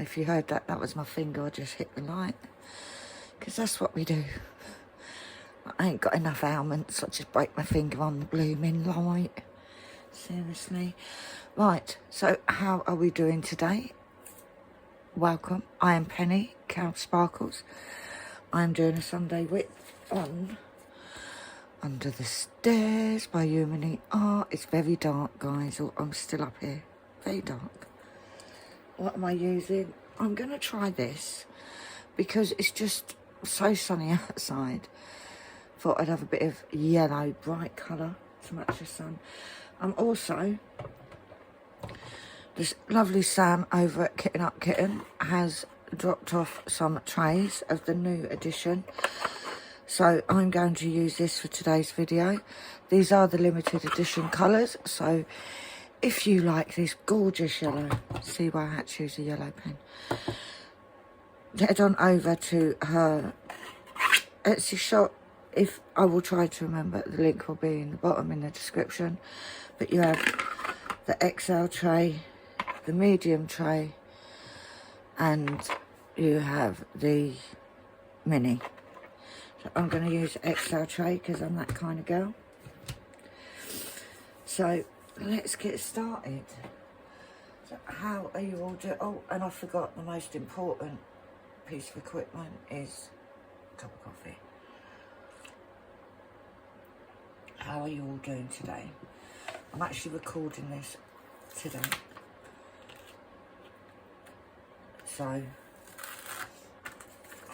If you heard that, that was my finger. I just hit the light. Because that's what we do. I ain't got enough ailments. I just break my finger on the blooming light. Seriously. Right, so how are we doing today? Welcome. I am Penny, KALBS Sparkles. I am doing a Sunday WIP on Under the Stairs by Humany Art. It's very dark, guys. Oh, I'm still up here. Very dark. What am I using? I'm going to try this because it's just so sunny outside. Thought I'd have a bit of yellow, bright colour to match the sun. Also, this lovely Sam over at Kitten Up Kitten has dropped off some trays of the new edition. So I'm going to use this for today's video. These are the limited edition colours. So if you like this gorgeous yellow, see why I had to use a yellow pen. Head on over to her Etsy shop. If I will try to remember, the link will be in the bottom in the description. But you have the XL tray, the medium tray, and you have the mini. So I'm going to use the XL tray because I'm that kind of girl. So let's get started. So how are you all doing? Oh, and I forgot the most important piece of equipment is a cup of coffee. How are you all doing today? I'm actually recording this today. So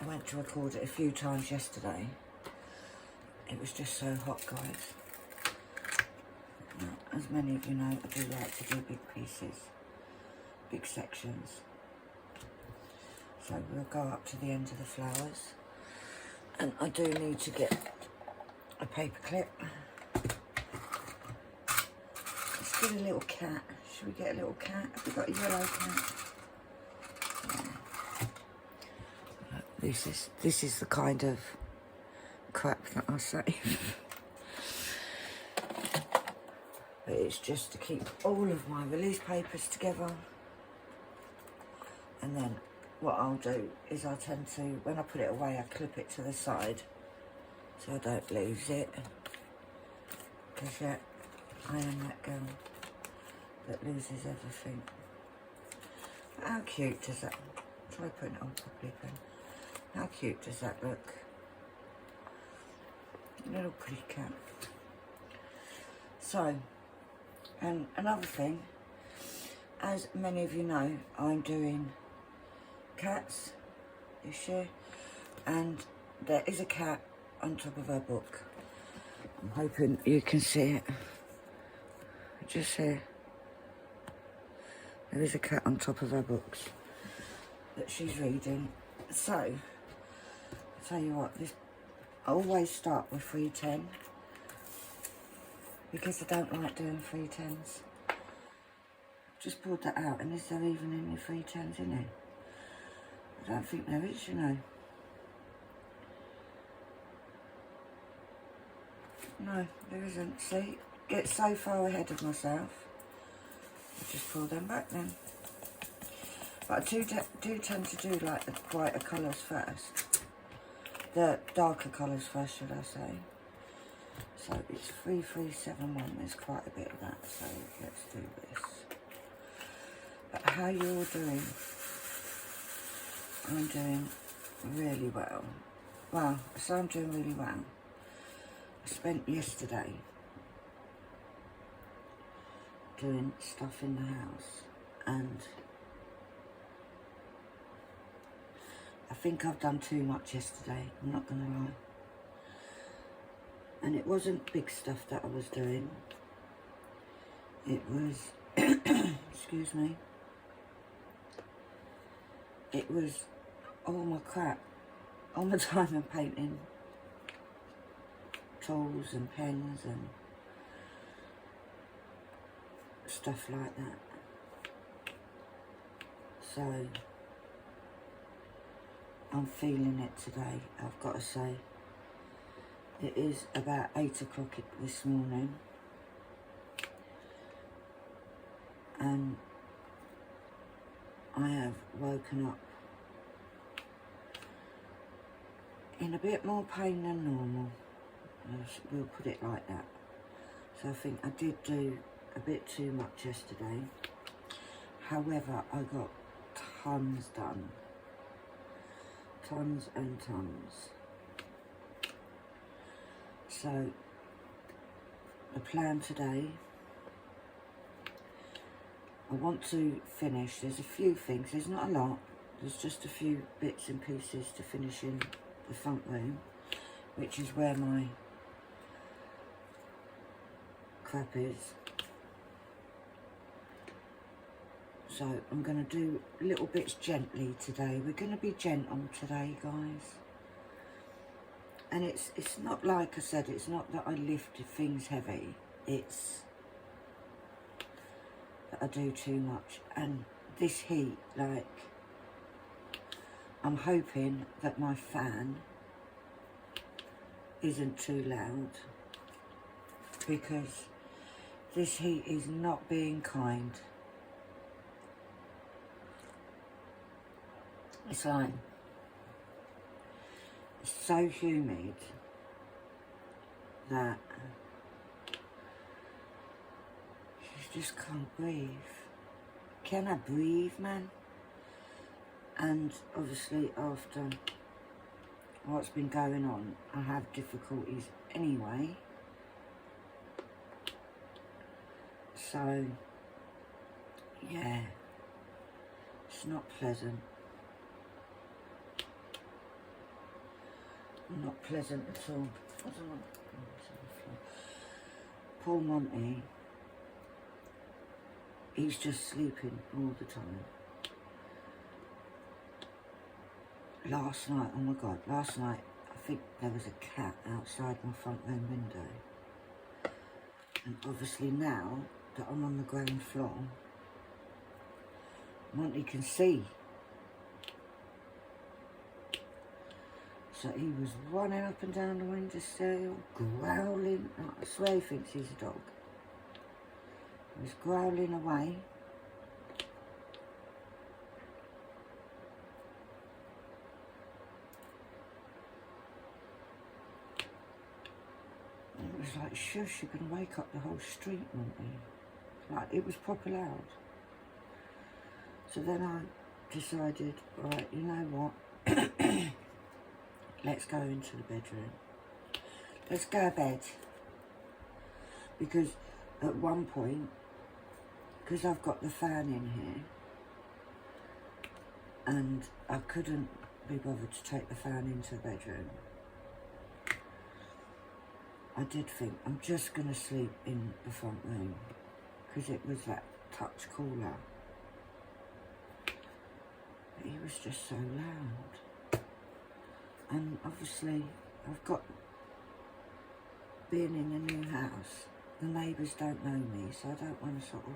I went to record it a few times yesterday. It was just so hot, guys. Now, as many of you know, I do like to do big pieces, big sections. So we'll go up to the end of the flowers. And I do need to get a paper clip. Let's get a little cat. Should we get a little cat? Have we got a yellow cat? Yeah. This is the kind of crap that I save. But it's just to keep all of my release papers together. And then what I'll do is I tend to, when I put it away, I clip it to the side so I don't lose it. Because yeah, I am that girl that loses everything. How cute does that, try putting it on properly, Pen. How cute does that look? A little pretty cat. So, and another thing, as many of you know, I'm doing cats this year, and there is a cat on top of her book. I'm hoping you can see it. Just here. There is a cat on top of her books that she's reading. So, I'll tell you what, this, I always start with 310 because I don't like doing 310s. Just pulled that out, and is there even any 310s in it? I don't think there is, you know. No, there isn't. See, get so far ahead of myself. I'll just pull them back then. But I do tend to do like the brighter colours first. The darker colours first, should I say. So it's 3371, there's quite a bit of that, so let's do this. But how you all doing? I'm doing really well. Well, so I'm doing really well. I spent yesterday doing stuff in the house, and I think I've done too much yesterday, I'm not going to lie. And it wasn't big stuff that I was doing. It was, excuse me, it was all my crap, all my time and painting, tools and pens and stuff like that. So I'm feeling it today, I've got to say. It is about 8 o'clock this morning, and I have woken up in a bit more pain than normal. We'll put it like that. So I think I did do a bit too much yesterday. However, I got tons done. Tons and tons. So the plan today, I want to finish. There's a few things. There's not a lot. There's just a few bits and pieces to finish in the front room, which is where my crap is. So I'm going to do little bits gently today. We're going to be gentle today, guys. And it's not like I said, it's not that I lift things heavy. It's that I do too much. And this heat, like, I'm hoping that my fan isn't too loud, because this heat is not being kind. It's like, it's so humid that you just can't breathe. Can I breathe, man? And obviously after what's been going on, I have difficulties anyway. So, yeah, it's not pleasant. Not pleasant at all. I don't know. Poor Monty, he's just sleeping all the time. Last night, oh my God, last night, I think there was a cat outside my front room window. And obviously now that I'm on the ground floor, Monty can see. So he was running up and down the windowsill, growling. I swear he thinks he's a dog. He was growling away. And it was like, shush, you're going to wake up the whole street, Monty. Like, it was proper loud. So then I decided, right, you know what? Let's go into the bedroom. Let's go to bed. Because at one point, because I've got the fan in here, and I couldn't be bothered to take the fan into the bedroom, I did think, I'm just going to sleep in the front room, because it was that touch cooler. But he was just so loud. And obviously, I've got, being in a new house, the neighbours don't know me, so I don't want to sort of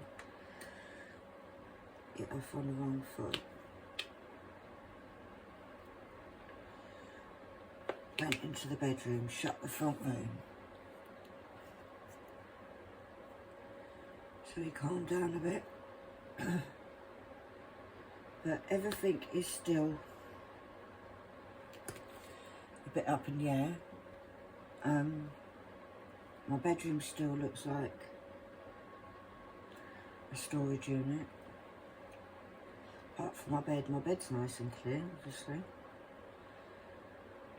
get off on the wrong foot. Went into the bedroom, shut the front room. So he calmed down a bit. But everything is still a bit up in the air. My bedroom still looks like a storage unit. Apart from my bed's nice and clear, obviously.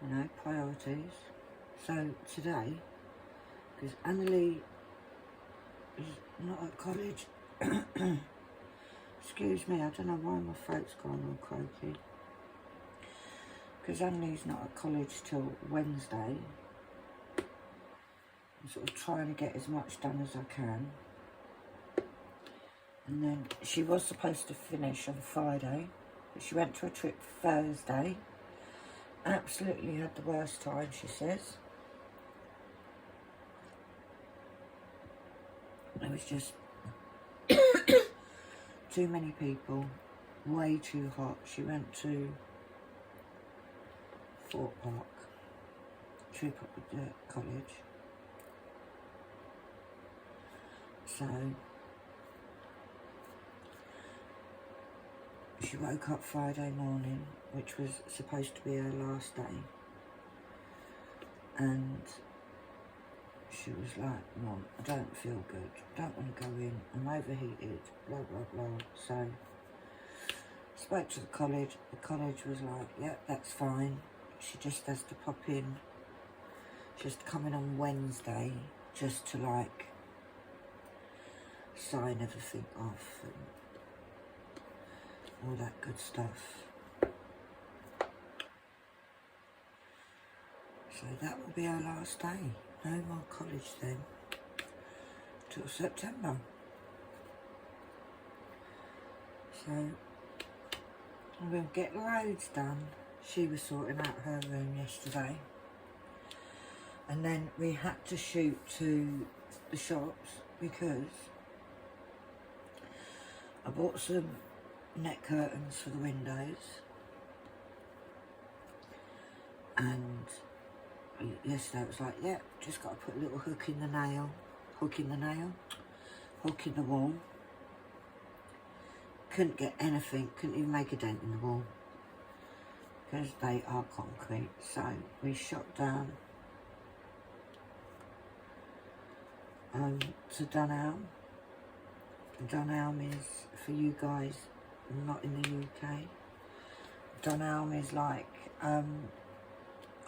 You know, priorities. So today, because Annalie is not at college. Excuse me, I don't know why my throat's gone all croaky. Because Annalie's not at college till Wednesday. I'm sort of trying to get as much done as I can. And then she was supposed to finish on Friday, but she went to a trip Thursday. Absolutely had the worst time, she says. It was just too many people, way too hot. She went to Fort Park, trip up with the college. So she woke up Friday morning, which was supposed to be her last day, and she was like, Mum, I don't feel good, don't want to go in, I'm overheated, blah blah blah. So spoke to the college was like, yeah, that's fine, she just has to pop in, she has to come in on Wednesday just to like sign everything off and all that good stuff. So that will be our last day. No more college then till September. So we'll get loads done. She was sorting out her room yesterday, and then we had to shoot to the shops because I bought some net curtains for the windows, and yesterday it was like, yeah, just got to put a little hook in the nail, hook in the wall. Couldn't get anything, couldn't even make a dent in the wall because they are concrete. So we shot down to Dunelm. Dunelm is, for you guys not in the UK, Dunelm is like a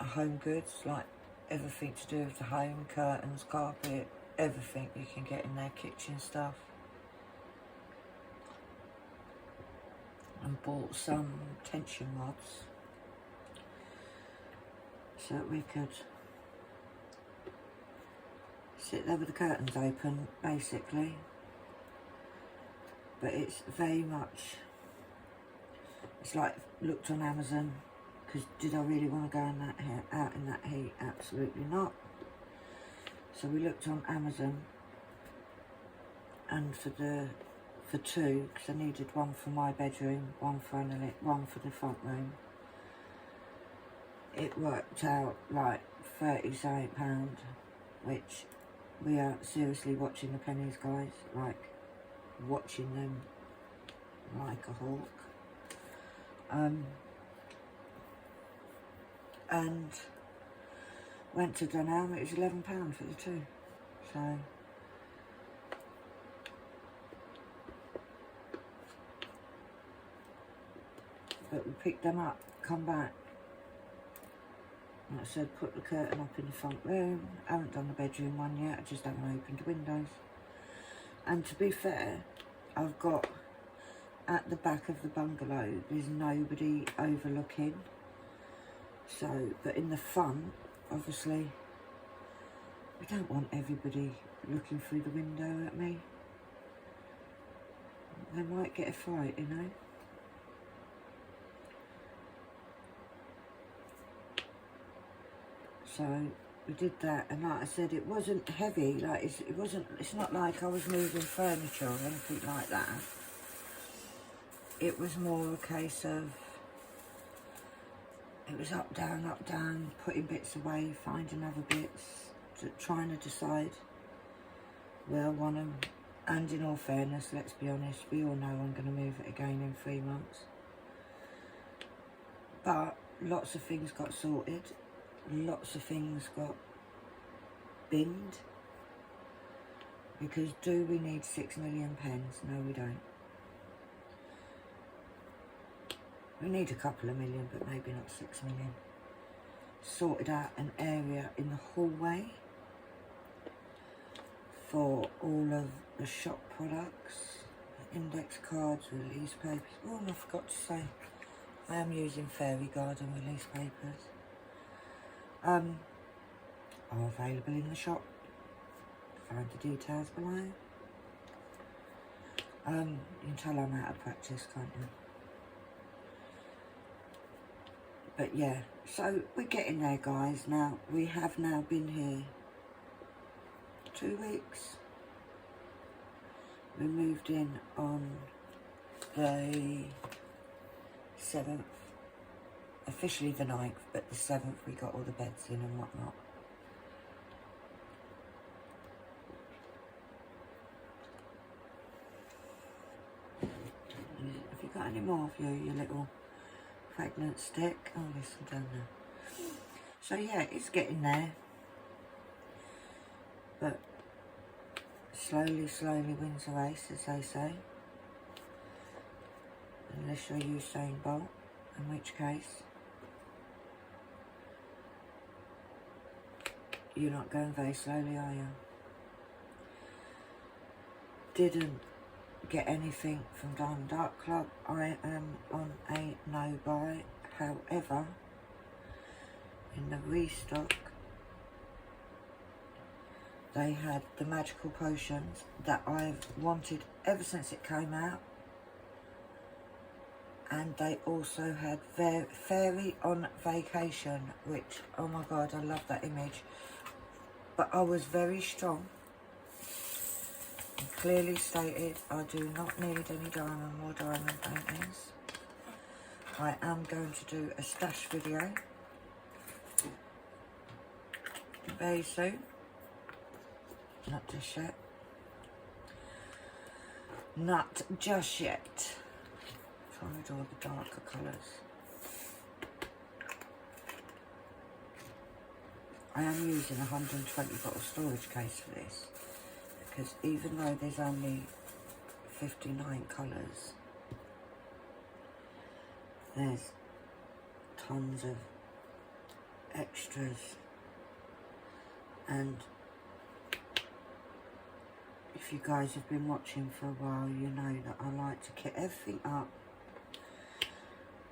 home goods, like everything to do with the home, curtains, carpet, everything you can get in their kitchen stuff. And bought some tension rods so that we could sit there with the curtains open, basically. But it's very much, it's like, looked on Amazon, because did I really want to go in that out in that heat? Absolutely not. So we looked on Amazon, and for two, because I needed one for my bedroom, one for the front room, it worked out like £37, which we are seriously watching the pennies, guys, like watching them like a hawk. And went to Dunelm, it was £11 for the two. So but we picked them up, come back, like I said, put the curtain up in the front room. I haven't done the bedroom one yet, I just haven't opened the windows. And to be fair, I've got, at the back of the bungalow, there's nobody overlooking. So, but in the front, obviously, we don't want everybody looking through the window at me. They might get a fright, you know. So we did that, and like I said, it wasn't heavy, like it's not like I was moving furniture or anything like that. It was more a case of, it was up, down, putting bits away, finding other bits, trying to decide where I want them. And in all fairness, let's be honest, we all know I'm going to move it again in 3 months. But lots of things got sorted. Lots of things got binned, because do we need 6 million pens? No, we don't. We need a couple of million, but maybe not 6 million. Sorted out an area in the hallway for all of the shop products, index cards, release papers. Oh, and I forgot to say, I am using Fairy Garden release papers. Are available in the shop. Find the details below. You can tell I'm out of practice, can't you? But yeah, so we're getting there, guys. Now, we have now been here 2 weeks. We moved in on the 7th. Officially the 9th, but the 7th we got all the beds in and whatnot. Have you got Not anymore of you, you little pregnant stick. Oh, listen down there. So yeah, it's getting there. But slowly, slowly wins the race, as they say. Unless you're Usain Bolt, in which case you're not going very slowly, are you? Didn't get anything from Diamond Art Club. I am on a no buy. However, in the restock, they had the magical potions that I've wanted ever since it came out. And they also had Fairy on Vacation, which, oh my god, I love that image. But I was very strong and clearly stated I do not need any diamond or diamond paintings. I am going to do a stash video very soon. Not just yet. Not just yet. Trying to do all the darker colours. I am using a 120 bottle storage case for this, because even though there's only 59 colours, there's tons of extras. And if you guys have been watching for a while, you know that I like to kit everything up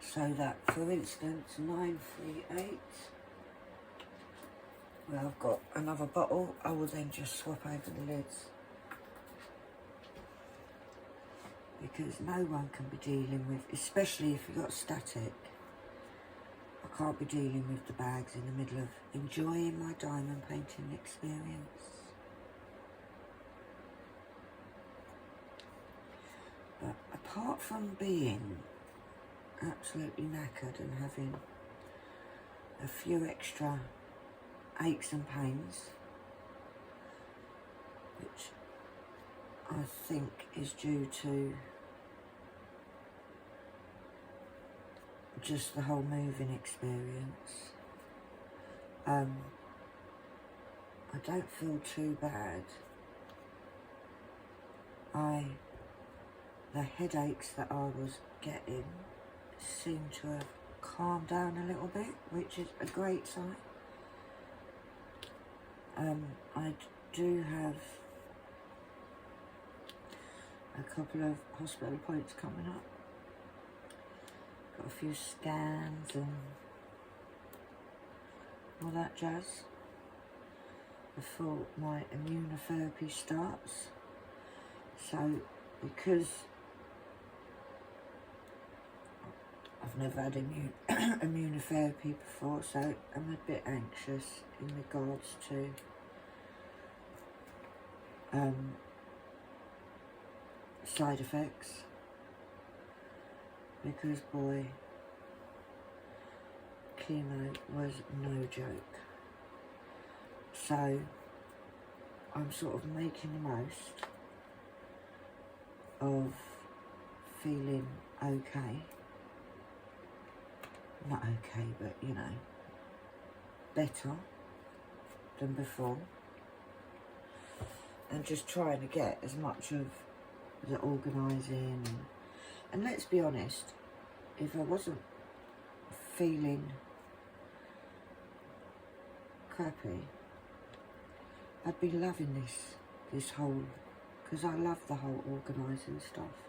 so that, for instance, 938, where I've got another bottle, I will then just swap over the lids, because no one can be dealing with, especially if you've got static, I can't be dealing with the bags in the middle of enjoying my diamond painting experience. But apart from being absolutely knackered and having a few extra aches and pains, which I think is due to just the whole moving experience, I don't feel too bad. The headaches that I was getting seem to have calmed down a little bit, which is a great sign. I do have a couple of hospital appointments coming up. Got a few scans and all that jazz before my immunotherapy starts. So, because I've never had immunotherapy before, so I'm a bit anxious in regards to side effects, because boy, chemo was no joke. So I'm sort of making the most of feeling okay. Not okay, but you know, better than before. And just trying to get as much of the organising. And let's be honest, if I wasn't feeling crappy, I'd be loving this whole, because I love the whole organising stuff.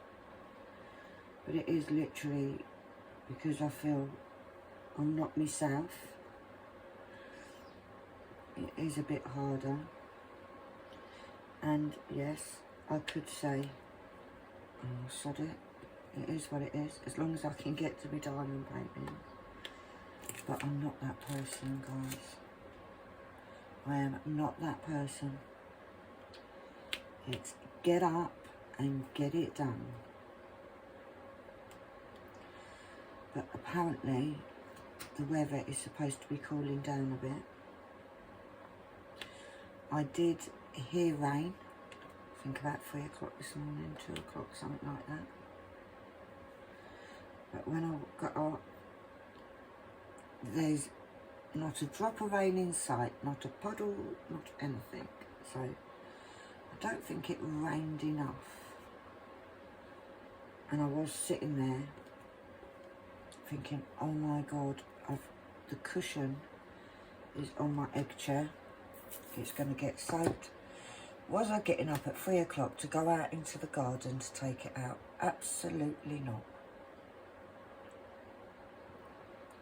But it is literally because I feel I'm not myself. It is a bit harder. And yes, I could say, oh, sod it. It is what it is, as long as I can get to be diamond painting. But I'm not that person, guys. I am not that person. It's get up and get it done. But apparently the weather is supposed to be cooling down a bit. I did hear rain, I think about 3 o'clock this morning, 2 o'clock, something like that. But when I got up, there's not a drop of rain in sight, not a puddle, not anything. So I don't think it rained enough. And I was sitting there thinking, oh my God, the cushion is on my egg chair. It's going to get soaked. Was I getting up at 3 o'clock to go out into the garden to take it out? Absolutely not.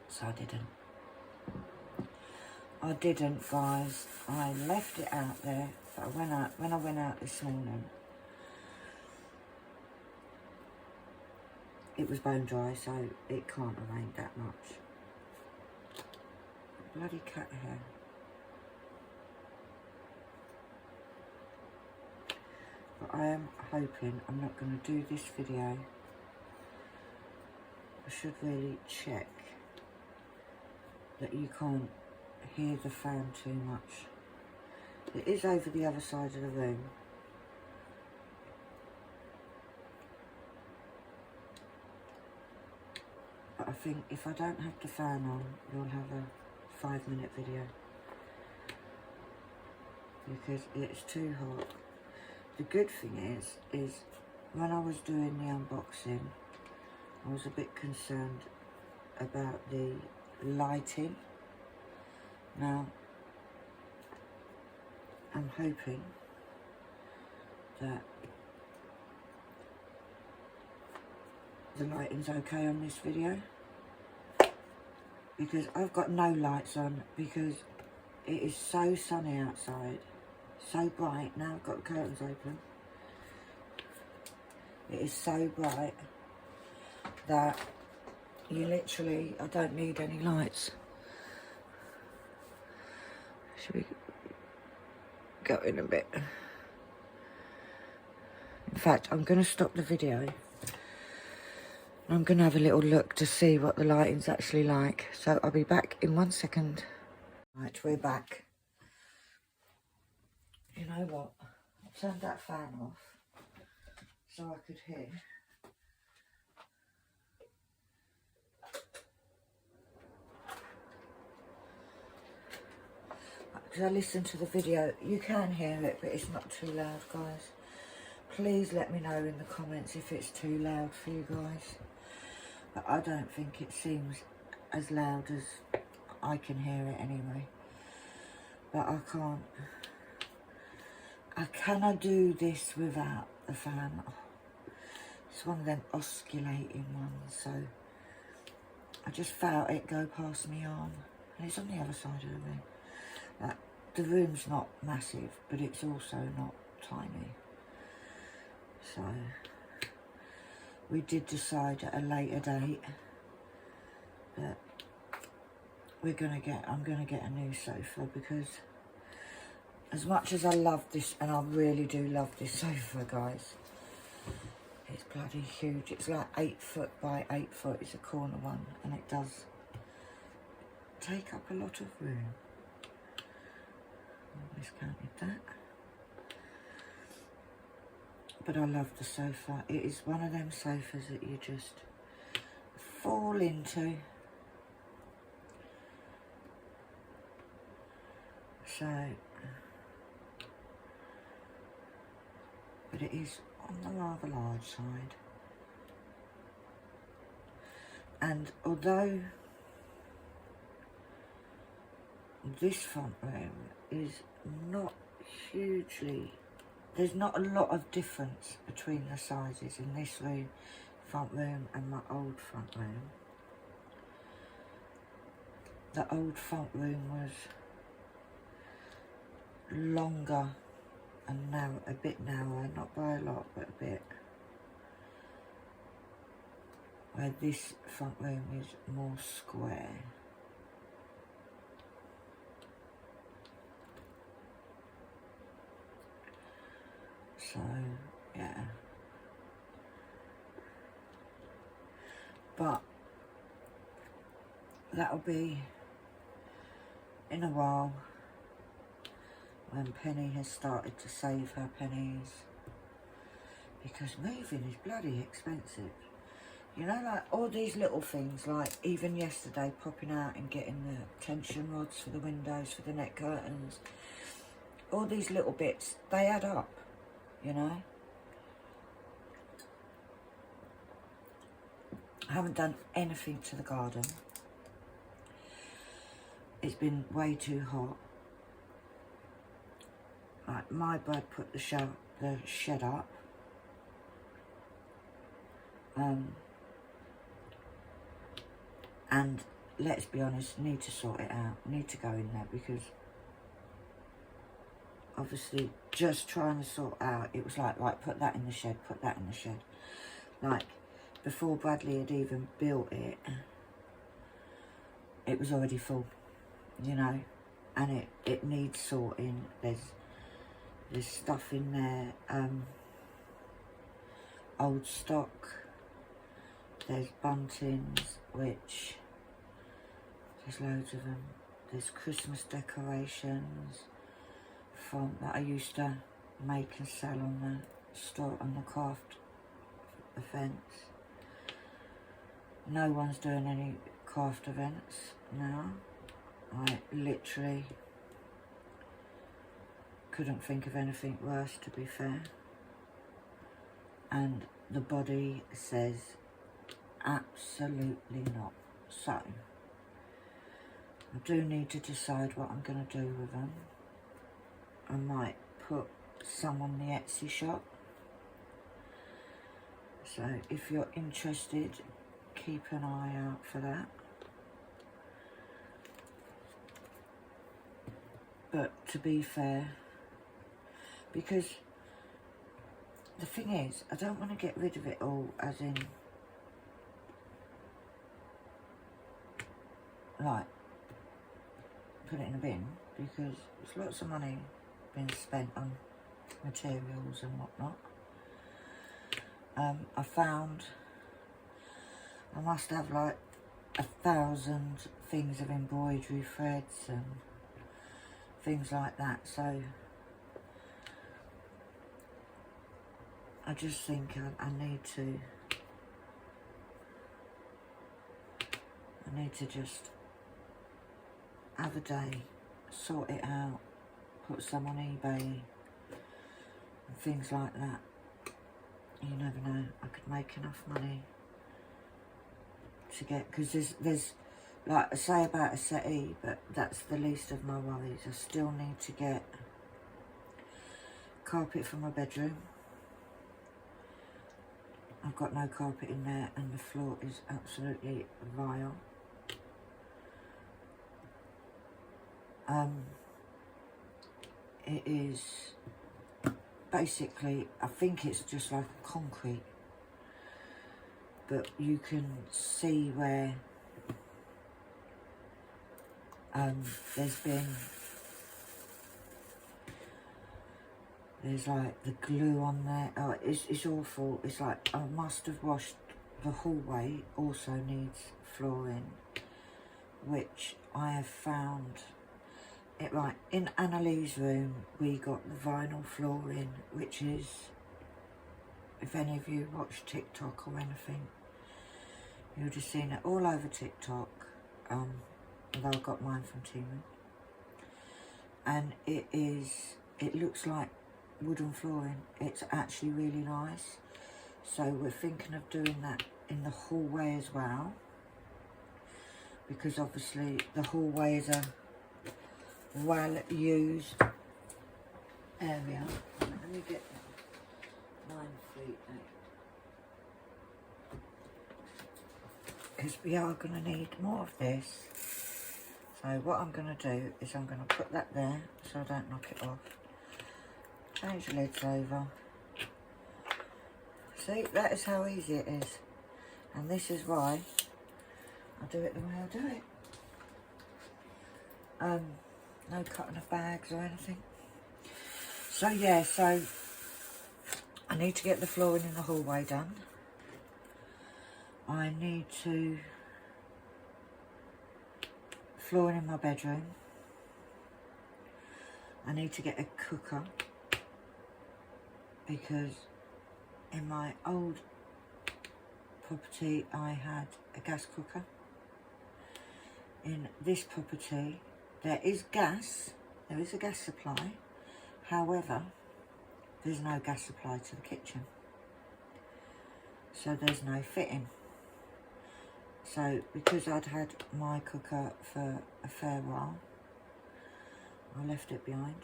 So I didn't. I didn't, guys. I left it out there. But when I went out this morning, it was bone dry, so it can't have rained that much. Bloody cat hair. But I am hoping I'm not going to do this video. I should really check that you can't hear the fan too much. It is over the other side of the room. But I think if I don't have the fan on, you'll have a 5-minute video. Because it's too hot. The good thing is when I was doing the unboxing, I was a bit concerned about the lighting. Now, I'm hoping that the lighting's okay on this video, because I've got no lights on because it is so sunny outside, so bright. Now I've got the curtains open. It is so bright that you literally, I don't need any lights. Should we go in a bit? In fact, I'm going to stop the video. I'm going to have a little look to see what the lighting's actually like. So I'll be back in 1 second. Right, we're back. You know what? I turned that fan off so I could hear. Because I listened to the video, you can hear it, but it's not too loud, guys. Please let me know in the comments if it's too loud for you guys. But I don't think it seems as loud as I can hear it anyway. But I can't. Can I do this without the fan? Oh, it's one of them oscillating ones, so I just felt it go past my arm. And it's on the other side of the room. The room's not massive, but it's also not tiny. So we did decide at a later date that I'm gonna get a new sofa, because as much as I love this, and I really do love this sofa, guys, it's bloody huge. It's like 8 foot by 8 foot. It's a corner one, and it does take up a lot of room. Discounted that. But I love the sofa. It is one of them sofas that you just fall into. So, but it is on the rather large side. And although this front room is not hugely, there's not a lot of difference between the sizes in this room, front room, and my old front room. The old front room was longer and now a bit narrower, not by a lot, but a bit. Where this front room is more square. So, yeah. But that'll be in a while, when Penny has started to save her pennies, because moving is bloody expensive. You know, like all these little things, like even yesterday popping out and getting the tension rods for the windows, for the net curtains. All these little bits, they add up, you know. I haven't done anything to the garden. It's been way too hot. Like my bird put the shed up. And let's be honest, need to sort it out. Need to go in there because obviously just trying to sort out, it was like, right, put that in the shed, put that in the shed. Like, before Bradley had even built it, it was already full, you know, and it needs sorting. There's stuff in there, old stock, there's buntings, which, there's loads of them. There's Christmas decorations that I used to make and sell on the store, on the craft events. No one's doing any craft events now. I literally couldn't think of anything worse, to be fair. And the body says absolutely not. So I do need to decide what I'm going to do with them. I might put some on the Etsy shop. So if you're interested, keep an eye out for that. But to be fair, because the thing is, I don't want to get rid of it all, as in, like, put it in a bin, because there's lots of money being spent on materials and whatnot. I found I must have like 1,000 things of embroidery threads and things like that, so I just think I need to just have a day, sort it out, put some on eBay and things like that. You never know, I could make enough money to get, because there's like I say about a settee, but that's the least of my worries. I still need to get carpet for my bedroom. I've got no carpet in there and the floor is absolutely vile. It is basically, I think it's just like concrete, but you can see where there's like the glue on there. Oh, it's awful. It's like I must have washed the hallway. Also needs flooring, which I have found it right in Annalee's room. We got the vinyl flooring, which is, if any of you watch TikTok or anything, you would have seen it all over TikTok. Although I got mine from Timu, and it looks like wooden flooring. It's actually really nice. So we're thinking of doing that in the hallway as well, because obviously the hallway is a well used area. Let me get 9 feet out, because we are going to need more of this. So what I'm going to do is I'm going to put that there so I don't knock it off. Change the lids over. See, that is how easy it is. And this is why I do it the way I do it. No cutting of bags or anything. So yeah, so I need to get the flooring in the hallway done. I need to flooring in my bedroom. I need to get a cooker, because in my old property I had a gas cooker. In this property there is gas, there is a gas supply, however there's no gas supply to the kitchen, so there's no fitting. So because I'd had my cooker for a fair while, I left it behind.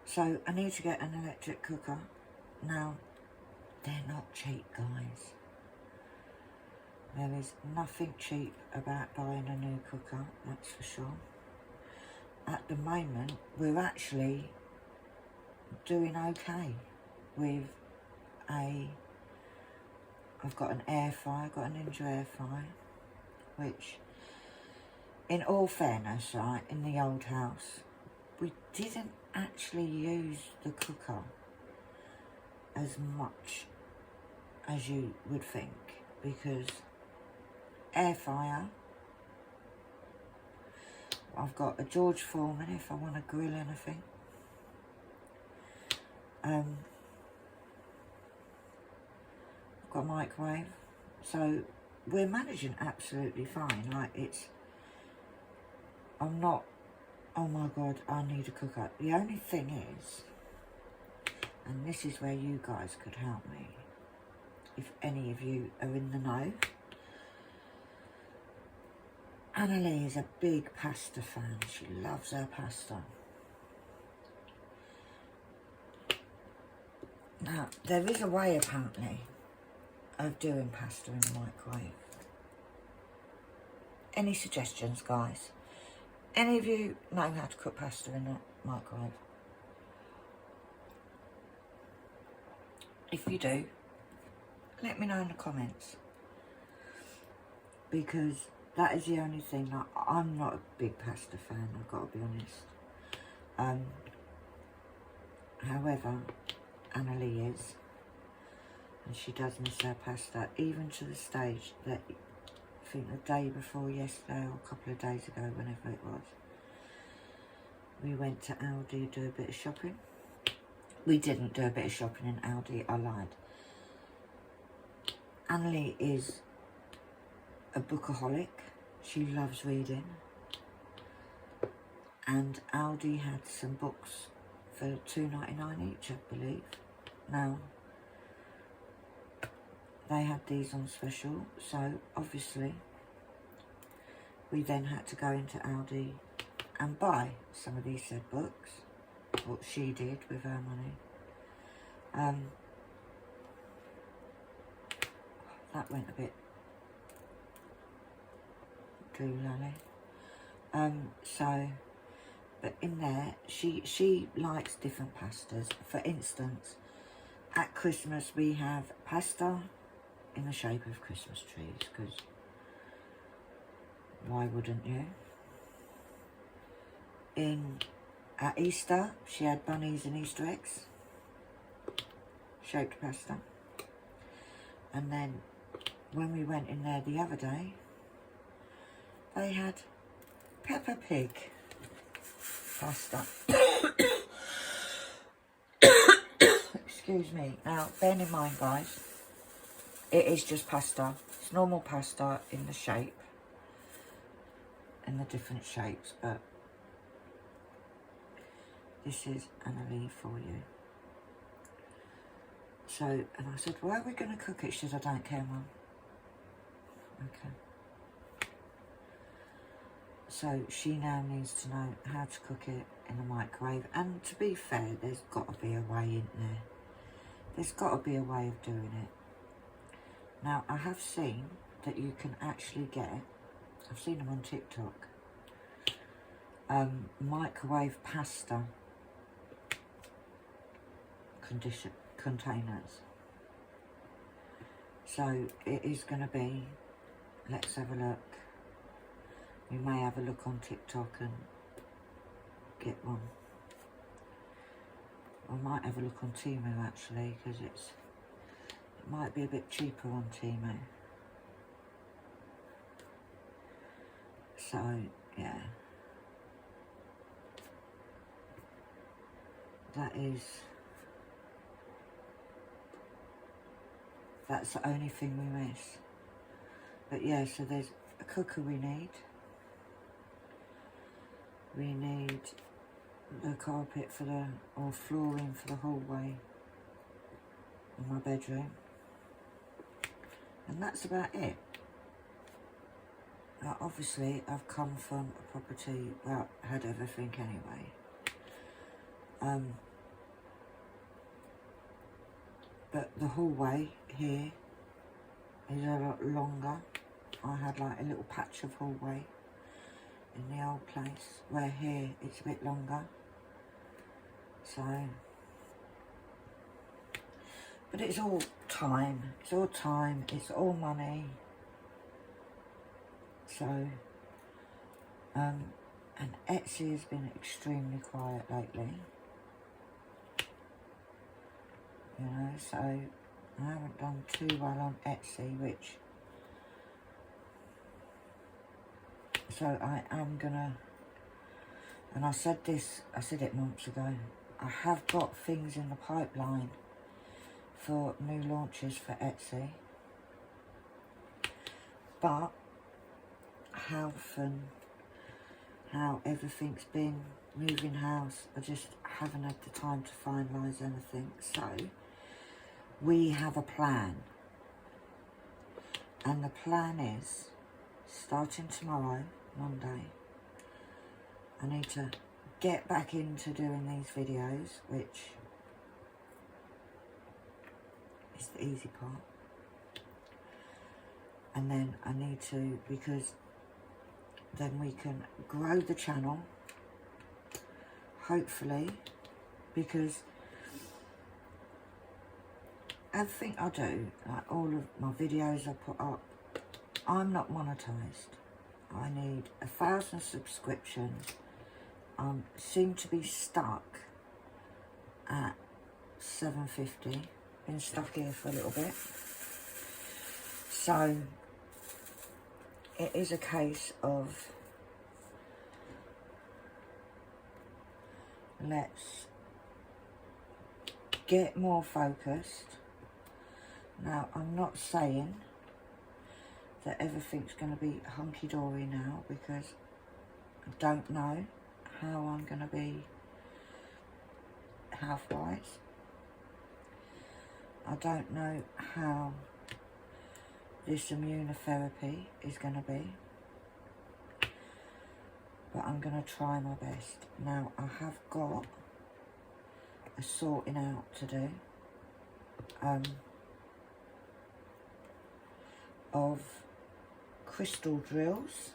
So I need to get an electric cooker. Now, they're not cheap, guys. There is nothing cheap about buying a new cooker, that's for sure. At the moment, we're actually doing okay with I've got an air fryer, I've got a Ninja air fryer, which, in all fairness, right, in the old house, we didn't actually use the cooker as much as you would think, because air fryer, I've got a George Foreman if I want to grill anything. I've got a microwave, so we're managing absolutely fine. Like, I'm not, oh my god, I need a cooker. The only thing is, and this is where you guys could help me, if any of you are in the know. Annalie is a big pasta fan. She loves her pasta. Now, there is a way, apparently, of doing pasta in the microwave. Any suggestions, guys? Any of you know how to cook pasta in a microwave? If you do, let me know in the comments, because that is the only thing. I'm not a big pasta fan, I've got to be honest. However, Annalie is, and she does miss her pasta, even to the stage that I think the day before yesterday or a couple of days ago, whenever it was, we went to Aldi to do a bit of shopping. We didn't do a bit of shopping in Aldi, I lied. Annalie is a bookaholic. She loves reading. And Aldi had some books for $2.99 each, I believe. Now, they had these on special, so obviously we then had to go into Aldi and buy some of these said books, what she did with her money. That went a bit doolally. So, but in there, she likes different pastas. For instance, at Christmas we have pasta in the shape of Christmas trees, because why wouldn't you? At Easter, she had bunnies and Easter eggs, shaped pasta. And then when we went in there the other day, they had Peppa Pig pasta. Excuse me. Now, bear in mind, guys, it is just pasta. It's normal pasta in the shape, in the different shapes, but this is Annalie for you. So, and I said, why are we going to cook it? She said, I don't care, Mum. Okay. So she now needs to know how to cook it in the microwave. And to be fair, there's got to be a way in there. There's got to be a way of doing it. Now, I have seen that you can actually get, I've seen them on TikTok, microwave pasta containers. So it is going to be, let's have a look. We may have a look on TikTok and get one. I might have a look on Temu actually, because it might be a bit cheaper on Temu. So yeah, that is That's the only thing we miss. But yeah, so there's a cooker we need. We need the carpet for the, or flooring for the hallway in my bedroom. And that's about it. Now, obviously, I've come from a property that had everything anyway. But the hallway here is a lot longer. I had like a little patch of hallway in the old place, where here it's a bit longer. So, but it's all time, it's all money. So, and Etsy has been extremely quiet lately. You know, so I haven't done too well on Etsy, so I am gonna, and I said it months ago, I have got things in the pipeline for new launches for Etsy, but health and how everything's been, moving house, I just haven't had the time to finalise anything. So we have a plan, and the plan is, starting tomorrow, Monday, I need to get back into doing these videos, which is the easy part. And then I need to, because then we can grow the channel, hopefully, because everything I do, like all of my videos I put up, I'm not monetized. I need 1,000 subscriptions. Seem to be stuck at 750. Been stuck here for a little bit. So it is a case of, let's get more focused. Now, I'm not saying that everything's going to be hunky-dory now, because I don't know how I'm going to be health-wise. I don't know how this immunotherapy is going to be, but I'm going to try my best. Now, I have got a sorting out to do of crystal drills.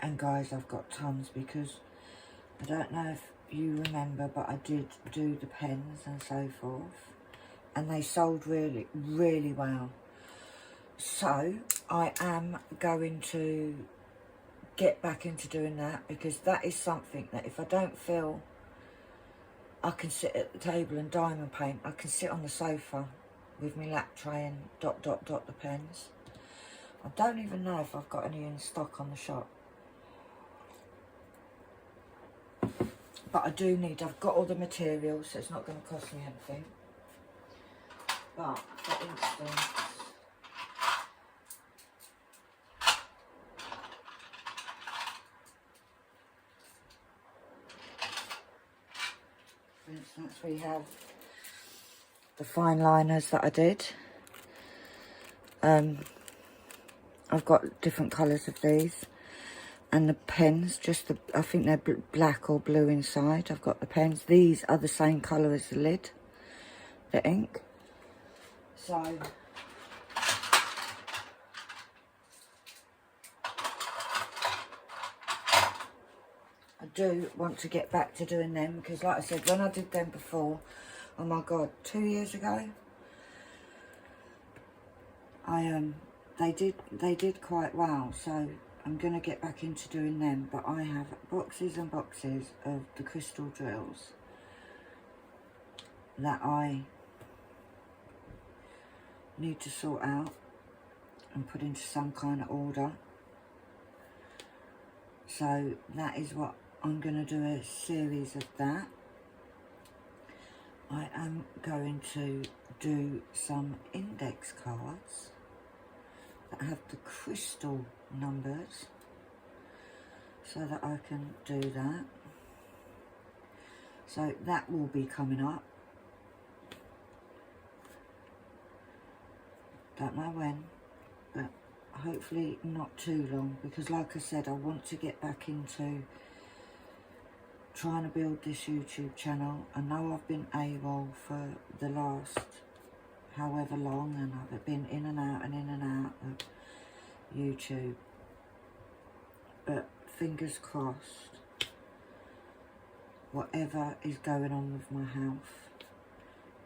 And guys, I've got tons, because I don't know if you remember, but I did do the pens and so forth, and they sold really, really well. So I am going to get back into doing that, because that is something that if I don't feel I can sit at the table and diamond paint, I can sit on the sofa with my lap tray and dot the pens. I don't even know if I've got any in stock on the shop. But I do need, I've got all the materials, so it's not going to cost me anything. But, for instance, we have the fine liners that I did. I've got different colours of these. And the pens, just the, I think they're black or blue inside. I've got the pens. These are the same colour as the lid, the ink. So I do want to get back to doing them, because like I said, when I did them before, oh my God, 2 years ago, they did quite well. So I'm going to get back into doing them, but I have boxes and boxes of the crystal drills that I need to sort out and put into some kind of order. So that is what I'm going to do, a series of that. I am going to do some index cards that have the crystal numbers so that I can do that. So that will be coming up. Don't know when, but hopefully not too long, because like I said, I want to get back into trying to build this YouTube channel. I know I've been AWOL for the last however long, and I've been in and out of YouTube, but fingers crossed, whatever is going on with my health,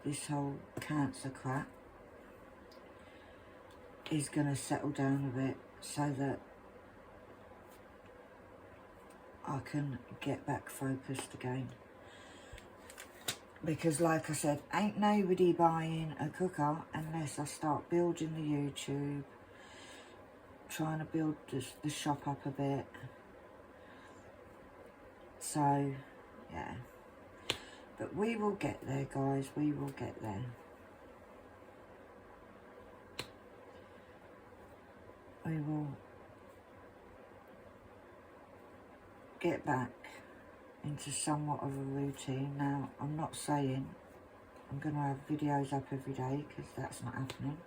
this whole cancer crap is going to settle down a bit so that I can get back focused again. Because like I said, ain't nobody buying a cooker unless I start building the YouTube, trying to build the shop up a bit. So, yeah. But we will get there, guys. We will get there. We will get back into somewhat of a routine. Now, I'm not saying I'm going to have videos up every day, because that's not happening.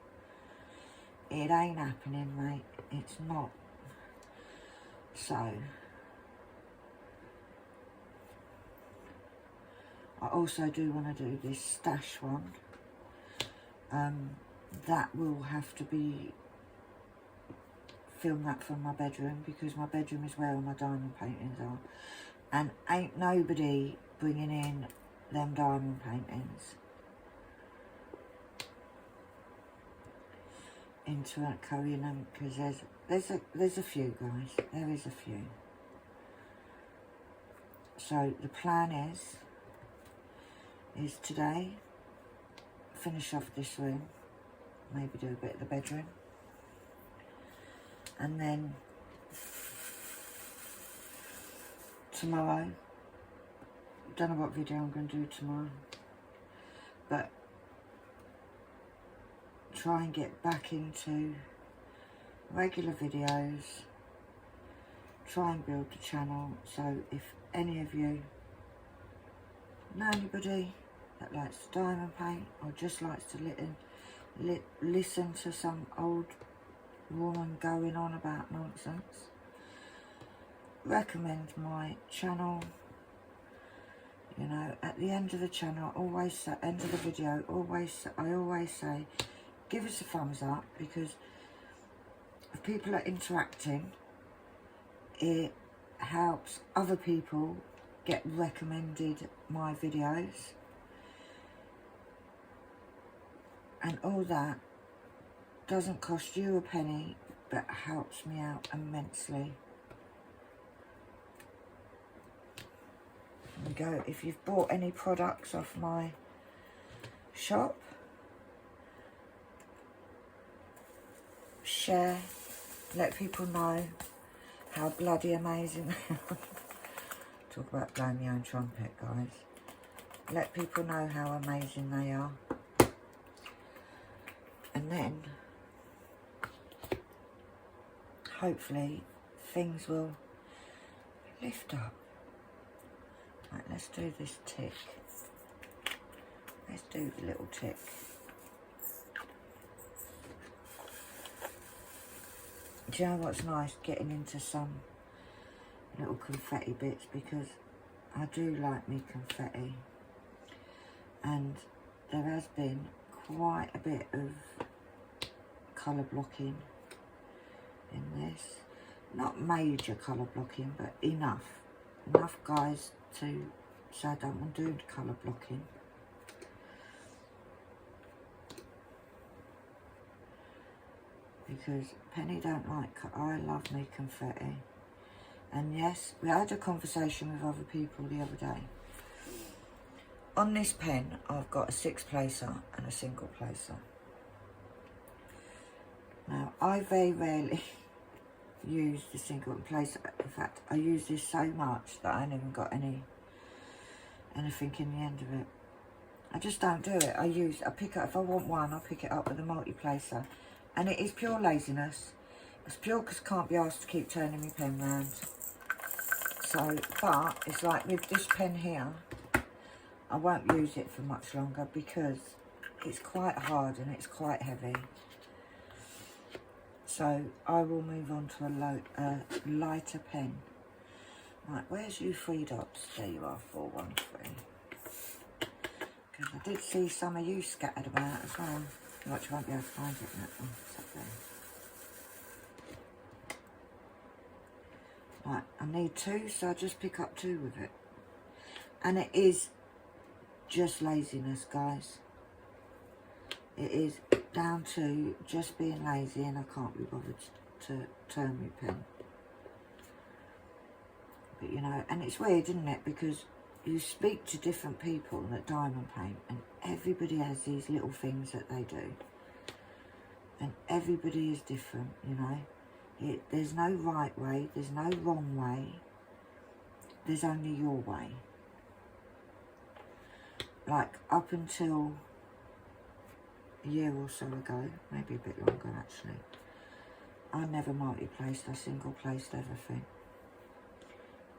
It ain't happening, mate. It's not. So, I also do want to do this stash one. That will have to be filmed that from my bedroom, because my bedroom is where all my diamond paintings are. And ain't nobody bringing in them diamond paintings into it, carrying them, because there's a few, guys. There is a few. So the plan is today finish off this room, maybe do a bit of the bedroom, and then tomorrow, don't know what video I'm going to do tomorrow, but try and get back into regular videos, try and build the channel. So if any of you know anybody that likes to diamond paint, or just likes to listen to some old woman going on about nonsense, recommend my channel. You know, at the end of the channel, always end of the video, I always say, give us a thumbs up, because if people are interacting, it helps other people get recommended my videos, and all that doesn't cost you a penny, but helps me out immensely. There we go. If you've bought any products off my shop, share, let people know how bloody amazing they are. Talk about blowing my own trumpet, guys. Let people know how amazing they are. And then, hopefully, things will lift up. Right, let's do this tick. Let's do the little tick. Do you know what's nice? Getting into some little confetti bits, because I do like me confetti. And there has been quite a bit of colour blocking in this. Not major colour blocking, but enough. Enough, guys, to say I don't want to do colour blocking. Because Penny don't like, I love me confetti. And yes, we had a conversation with other people the other day. On this pen, I've got a 6-placer and a single placer. Now, I very rarely use the single placer. In fact, I use this so much that I ain't even got anything in the end of it. I just don't do it. I pick up, if I want one, I pick it up with a multi-placer. And it is pure laziness. It's pure because I can't be asked to keep turning my pen round. So, but it's like with this pen here, I won't use it for much longer because it's quite hard and it's quite heavy. So I will move on to a lighter pen. Right, where's you 3 dots? There you are, 413. Because I did see some of you scattered about as well. You actually won't be able to find it now. Oh, it's up there. Right, I need 2, so I'll just pick up 2 with it. And it is just laziness, guys. It is down to just being lazy and I can't be bothered to turn my pen. But you know, and it's weird, isn't it? Because you speak to different people that diamond paint and everybody has these little things that they do. And everybody is different, you know. There's no right way, there's no wrong way. There's only your way. Like up until a year or so ago, maybe a bit longer actually, I never multi-placed, I single-placed everything.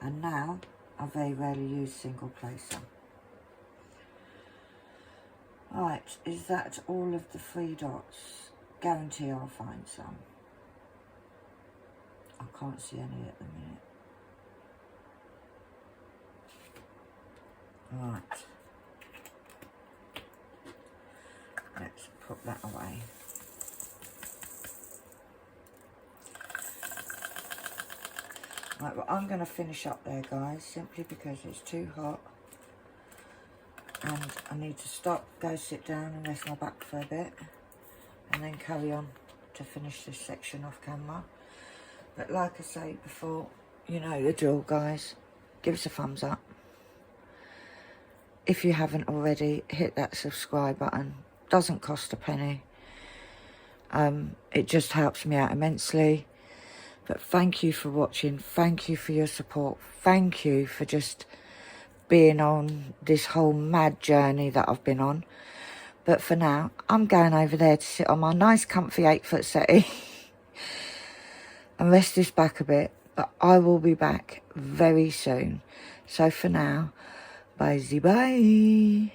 And now, I very rarely use single placer. Right, is that all of the 3 dots? Guarantee I'll find some. I can't see any at the minute. Right. Let's put that away. Right, well, I'm going to finish up there, guys, simply because it's too hot. And I need to stop, go sit down and rest my back for a bit. And then carry on to finish this section off camera. But like I say before, you know the drill, guys. Give us a thumbs up. If you haven't already, hit that subscribe button. Doesn't cost a penny. It just helps me out immensely. But thank you for watching. Thank you for your support. Thank you for just being on this whole mad journey that I've been on. But for now, I'm going over there to sit on my nice comfy 8-foot settee and rest this back a bit. But I will be back very soon. So for now, bye-bye.